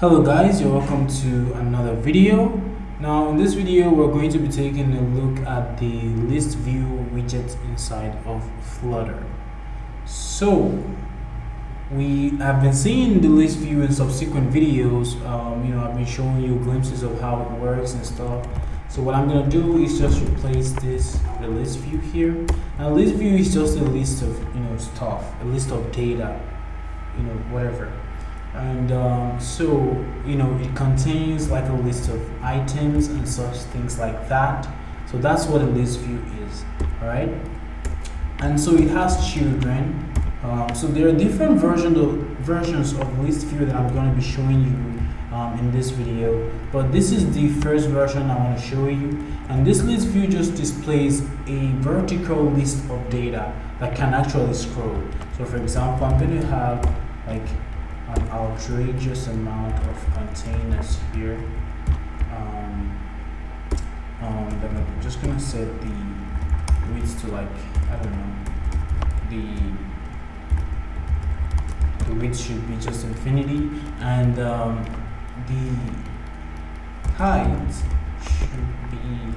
Hello guys, you're welcome to another video. Now in this video we're going to be taking a look at the ListView widget inside of Flutter. So we have been seeing the ListView in subsequent videos. I've been showing you glimpses of how it works and stuff. So what I'm going to do is just replace the ListView here. Now ListView is just a list of stuff, a list of data, whatever. And it contains like a list of items and such things like that. So that's what a list view is, all right? And so it has children. So there are different versions of list view that I'm going to be showing you in this video, but this is the first version I want to show you. And this list view just displays a vertical list of data that can actually scroll. So for example, I'm going to have like an outrageous amount of containers here. Then I'm just gonna set the width to like, I don't know, the width should be just infinity, and the height should be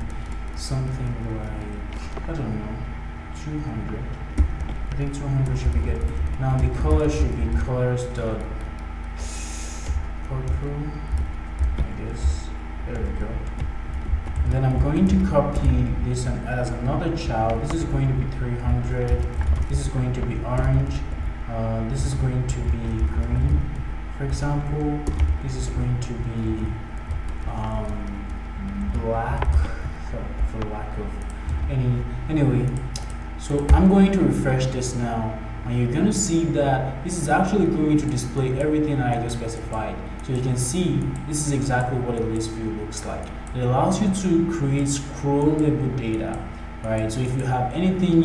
something like, I don't know, 200. I think 200 should be good. Now the color should be colors dot purple, I guess. There we go. And then I'm going to copy this and add as another child. This is going to be 300. This is going to be orange. This is going to be green, for example. This is going to be black, for lack of anyway. So I'm going to refresh this now, and you're going to see that this is actually going to display everything I just specified. So you can see this is exactly what a list view looks like. It allows you to create scrollable data, right? So if you have anything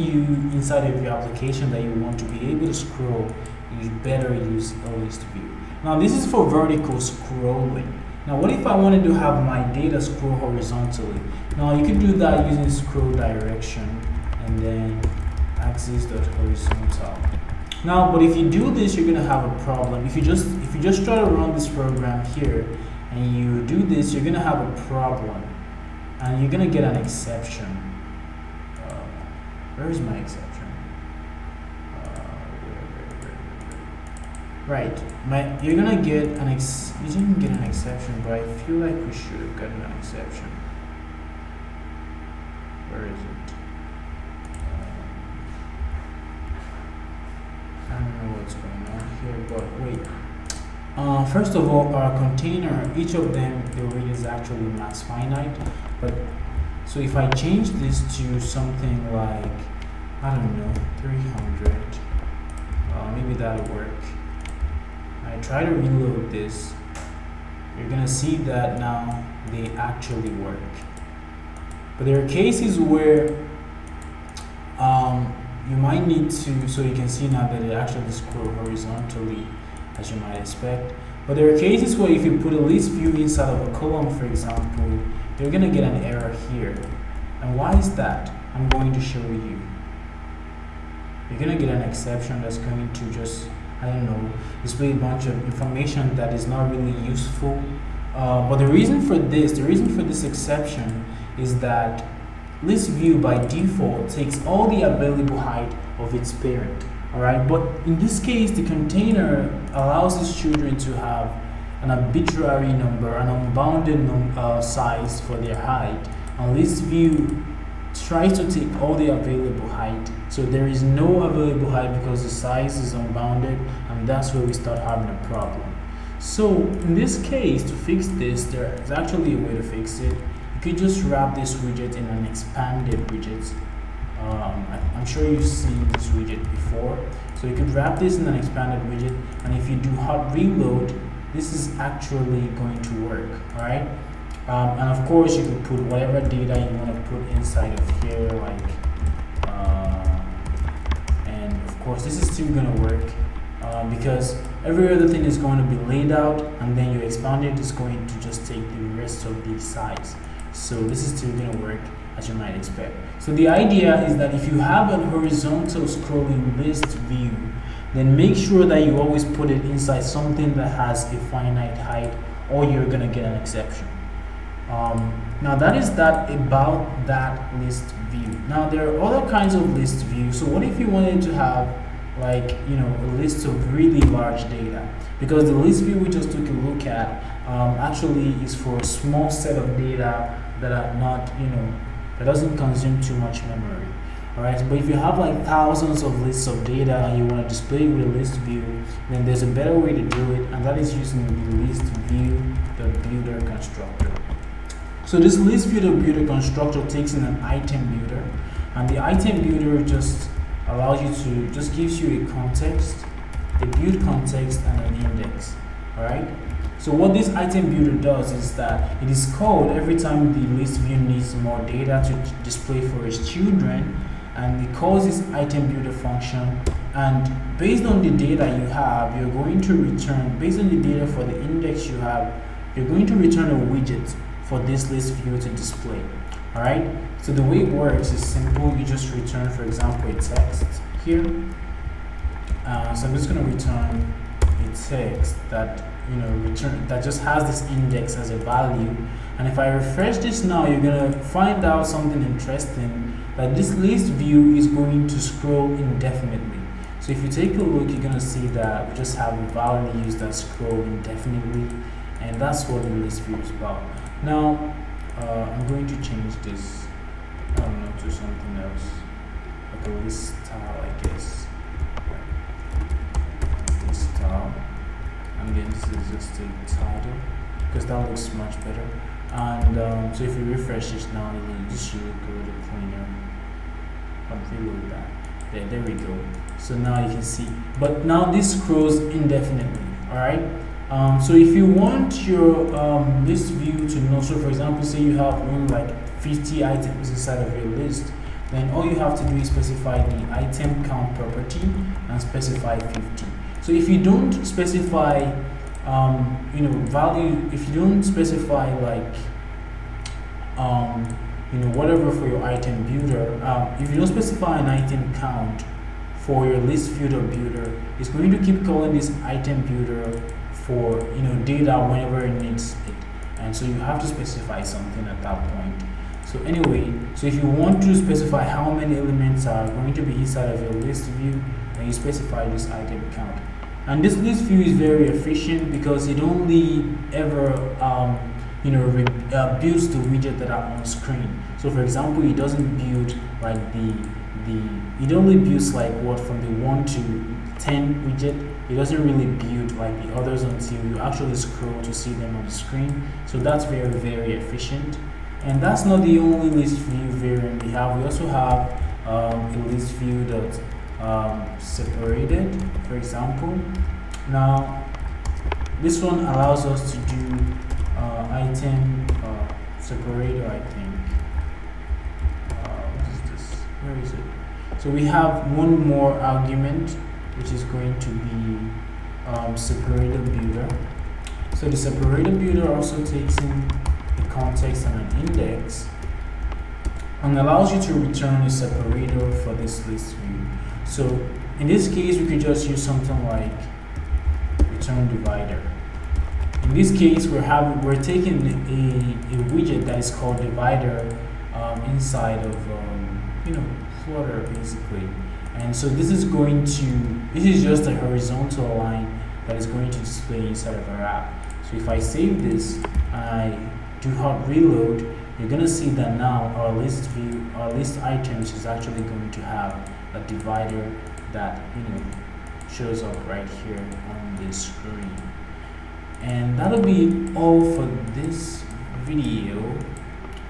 inside of your application that you want to be able to scroll, you better use a list view. Now this is for vertical scrolling. Now what if I wanted to have my data scroll horizontally? Now you can do that using scroll direction and then axis.horizontal. Now, but if you do this, you're gonna have a problem. If you just try to run this program here and you do this, you're gonna have a problem, and you're gonna get an exception. Where is my exception? Right. You're gonna get an you didn't get an exception, but I feel like we should have gotten an exception. Where is it? I don't know what's going on here, but wait. First of all, our container, each of them, the weight is actually max finite. But so if I change this to something like, I don't know, 300, maybe that'll work. I try to reload this. You're gonna see that now they actually work. But there are cases where you might need to, so you can see now that it actually scrolls horizontally, as you might expect. But there are cases where if you put a list view inside of a column, for example, you're going to get an error here. And why is that? I'm going to show you. You're going to get an exception that's going to just, I don't know, display a bunch of information that is not really useful. But the reason for this exception is that ListView by default takes all the available height of its parent, all right? But in this case, the container allows its children to have an arbitrary number, an unbounded size for their height. And ListView tries to take all the available height. So there is no available height because the size is unbounded, and that's where we start having a problem. So in this case, to fix this, there is actually a way to fix it. You could just wrap this widget in an expanded widget. I'm sure you've seen this widget before. So you could wrap this in an expanded widget, and if you do hot reload, this is actually going to work, all right? And of course, you could put whatever data you want to put inside of here, like, and of course, this is still going to work because every other thing is going to be laid out, and then your expanded is going to just take the rest of the size. So this is still going to work as you might expect. So the idea is that if you have a horizontal scrolling list view, then make sure that you always put it inside something that has a finite height, or you're gonna get an exception. Now that is that about that list view. Now there are other kinds of list views. So what if you wanted to have like, you know, a list of really large data? Because the list view we just took a look at actually is for a small set of data that are not, you know, that doesn't consume too much memory. Alright, but if you have like thousands of lists of data and you want to display it with a list view, then there's a better way to do it, and that is using the ListView.Builder constructor. So this ListView.Builder constructor takes in an item builder, and the item builder just allows you to, just gives you a context, a build context, and an index. Alright, so what this item builder does is that it is called every time the list view needs more data to display for its children, and it calls this item builder function, and based on the data you have, you're going to return, based on the data for the index you have, you're going to return a widget for this list view to display. Alright, so the way it works is simple. You just return, for example, a text here. So I'm just going to return a text that, you know, that just has this index as a value. And if I refresh this now, you're going to find out something interesting, that this list view is going to scroll indefinitely. So if you take a look, you're going to see that we just have values that scroll indefinitely, and that's what the list view is about. Now I'm going to change this, I don't know, to something else, like a list style, I guess. List style, and then this is just a title, because that looks much better. And so if you refresh this now, this should look a little cleaner. I'll reload that. There we go. So now you can see, but now this scrolls indefinitely. All right. So if you want your list view to know, so for example, say you have only like 50 items inside of your list, then all you have to do is specify the item count property and specify 50. So if you don't specify, you know, value, if you don't specify like, you know, whatever for your item builder, if you don't specify an item count for your ListView.Builder, it's going to keep calling this item builder for, you know, data whenever it needs it, and so you have to specify something at that point. So anyway, so if you want to specify how many elements are going to be inside of your list view, then you specify this item count. And this list view is very efficient because it only ever you know, builds the widget that are on screen. So for example, it doesn't build like it only builds like what from the 1 to 10 widget. It doesn't really build like the others until you actually scroll to see them on the screen. So that's very, very efficient. And that's not the only list view variant we have. We also have a list view that separated, for example. Now this one allows us to do item separator, I think. What is this? Where is it? So we have one more argument, which is going to be separator builder. So the separator builder also takes in the context and an index, and allows you to return a separator for this list view. So in this case, we could just use something like return divider. In this case, we're taking a widget that is called divider inside of you know, Flutter basically. And so this is just a horizontal line that is going to display inside of our app. So if I save this and I do hot reload, you're going to see that now our list view, our list items is actually going to have a divider that, you know, shows up right here on the screen. And that'll be all for this video.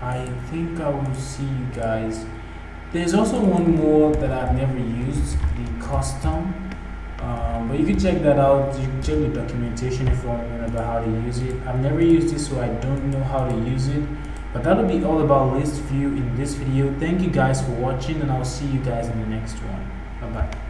I think I will see you guys. There's also one more that I've never used, the custom, but you can check that out. You can check the documentation if you want to learn about how to use it. I've never used it, so I don't know how to use it, but that'll be all about list view in this video. Thank you guys for watching, and I'll see you guys in the next one. Bye bye.